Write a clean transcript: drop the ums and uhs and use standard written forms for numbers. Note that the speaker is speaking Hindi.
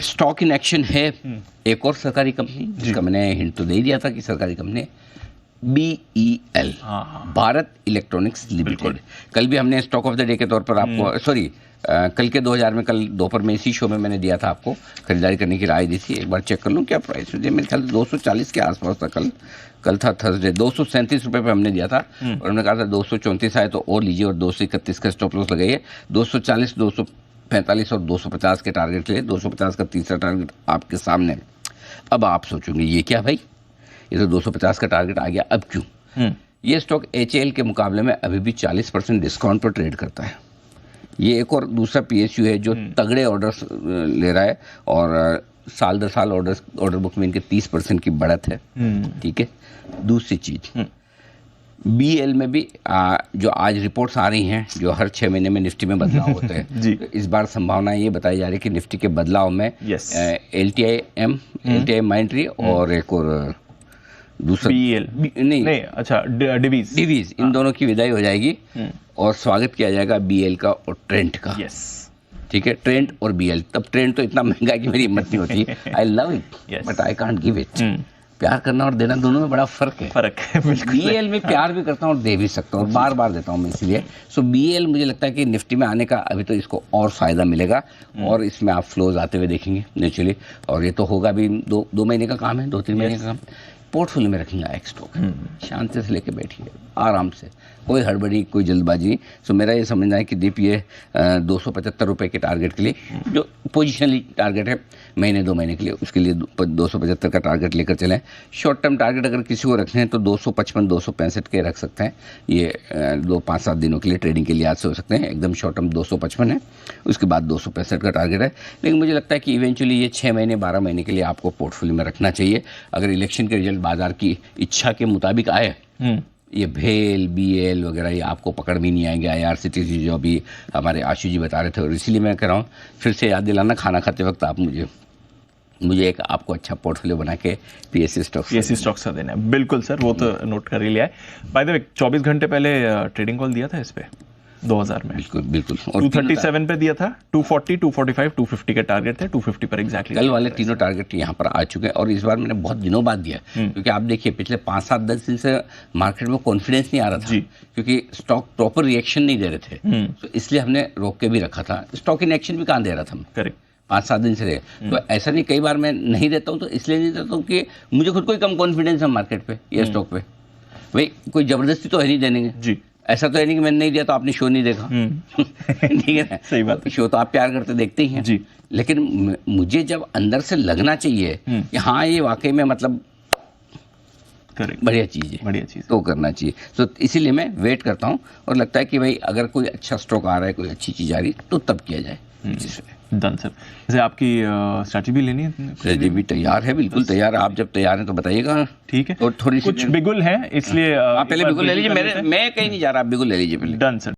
स्टॉक इन एक्शन है एक और सरकारी कंपनी जिसका मैंने हिंट तो दे ही दिया था कि सरकारी company BEL, Bharat electronics limited. कल भी हमने स्टॉक ऑफ द डे के तौर पर आपको कल के 2000 में, कल दोपहर में इसी शो में मैंने दिया था आपको, खरीदारी करने की राय दी थी। एक बार चेक कर लूँ क्या प्राइस मुझे, मेरे ख्याल से 240 के आसपास था कल था थर्सडे, 237 रुपये पे हमने दिया था और हमने कहा था 234 आए तो और लीजिए और 231 का स्टॉप लॉस लगाइए। 240, 245 और 250 के टारगेट लिए, 250 का तीसरा टारगेट आपके सामने। अब आप सोचोगे ये क्या भाई, ये तो 250 का टारगेट आ गया, अब क्यों? ये स्टॉक HAL के मुकाबले में अभी भी 40% डिस्काउंट पर ट्रेड करता है। ये एक और दूसरा PSU है जो तगड़े ऑर्डर्स ले रहा है और साल दर साल ऑर्डर बुक में इनके 30% की बढ़त है। ठीक है, दूसरी चीज BL में भी जो आज रिपोर्ट्स आ रही हैं, जो हर 6 महीने में निफ्टी में बदलाव होते हैं तो इस बार संभावना ये बताई जा रही है कि निफ्टी के बदलाव में LTI माइंट्री और एक और दूसरा BEL नहीं, अच्छा डिवीज, इन दोनों की विदाई हो जाएगी और स्वागत किया जाएगा BL का और ट्रेंट का। ठीक है, ट्रेंट और BL। तब ट्रेंट तो इतना महंगा है कि मेरी हिम्मत नहीं होती। I love it but I can't give it. प्यार करना और देना दोनों में बड़ा फर्क है। BL में प्यार भी करता हूँ और दे भी सकता हूँ और बार बार देता हूँ मैं, इसलिए BL मुझे लगता है कि निफ्टी में आने का अभी तो इसको और फायदा मिलेगा और इसमें आप फ्लोज आते हुए देखेंगे नेचुरली, और ये तो होगा भी 2 महीने का काम है, 2-3 महीने का काम। पोर्टफोलियो में रखेंगे एक स्टॉक, शांति से लेके बैठिए आराम से, कोई हड़बड़ी कोई जल्दबाजी। सो मेरा ये समझना है कि दीप ये 275 रुपये के टारगेट के लिए, जो पोजिशनली टारगेट है महीने 2 महीने के लिए, उसके लिए 275 का टारगेट लेकर चलें। शॉर्ट टर्म टारगेट अगर किसी को रखने हैं तो 255-265 के रख सकते हैं। ये 5-7 दिनों के लिए ट्रेडिंग के लिए आज से हो सकते हैं। एकदम शॉर्ट टर्म 255 है, उसके बाद 265 का टारगेट है। लेकिन मुझे लगता है कि इवेंचुअली ये 6 महीने 12 महीने के लिए आपको पोर्टफोलियो में रखना चाहिए। अगर इलेक्शन के रिजल्ट बाजार की इच्छा के मुताबिक आए, ये भेल BL वगैरह ये आपको पकड़ भी नहीं आएंगे। IRCTC जो अभी हमारे आशु जी बता रहे थे, और इसीलिए मैं कह रहा हूँ फिर से याद दिलाना, खाना खाते वक्त आप मुझे एक आपको अच्छा पोर्टफोलियो बना के PSE स्टॉक्स का देना है। बिल्कुल सर, वो तो नोट कर ही लिया है। बाय द वे 24 घंटे पहले ट्रेडिंग कॉल दिया था इस पे 2000 में। बिल्कुल और 237 पे दिया था, 240, 245, 250 के टारगेट थे, 250 पर एग्जैक्टली कल वाले तीनों टारगेट यहाँ पर आ चुके हैं और इस बार मैंने बहुत दिनों बाद दिया, क्योंकि आप देखिए पिछले 5-7-10 दिन से मार्केट में कॉन्फिडेंस नहीं आ रहा था, क्योंकि स्टॉक प्रॉपर रिएक्शन नहीं दे रहे थे, तो इसलिए हमने रोक के भी रखा था। स्टॉक इन एक्शन भी कहाँ दे रहा था, करेक्ट 5-7 दिन से रहे। तो ऐसा नहीं, कई बार मैं नहीं देता हूँ तो इसलिए नहीं देता हूँ कि मुझे खुद को ही कम कॉन्फिडेंस है मार्केट पे या स्टॉक पे। भाई कोई जबरदस्ती तो है नहीं देने की, ऐसा तो है नहीं कि मैंने नहीं दिया तो आपने शो नहीं देखा। ठीक है ना, सही बात। शो तो आप प्यार करते देखते ही हैं जी, लेकिन मुझे जब अंदर से लगना चाहिए कि हाँ ये वाकई में मतलब बढ़िया चीज़ है, तो करना चाहिए। तो इसीलिए मैं वेट करता हूँ और लगता है कि भाई अगर कोई अच्छा स्टॉक आ रहा है, कोई अच्छी चीज़ आ रही है तो तब किया जाए। Done sir. वैसे आपकी स्ट्रैटेजी भी लेनी है? स्ट्रैटेजी भी तैयार है, बिल्कुल तैयार है। आप जब तैयार हैं तो बताइएगा। ठीक है, और थोड़ी कुछ बिगुल है इसलिए आप पहले बिगुल ले लीजिए, मैं कहीं नहीं जा रहा, आप बिगुल ले लीजिए पहले। Done sir.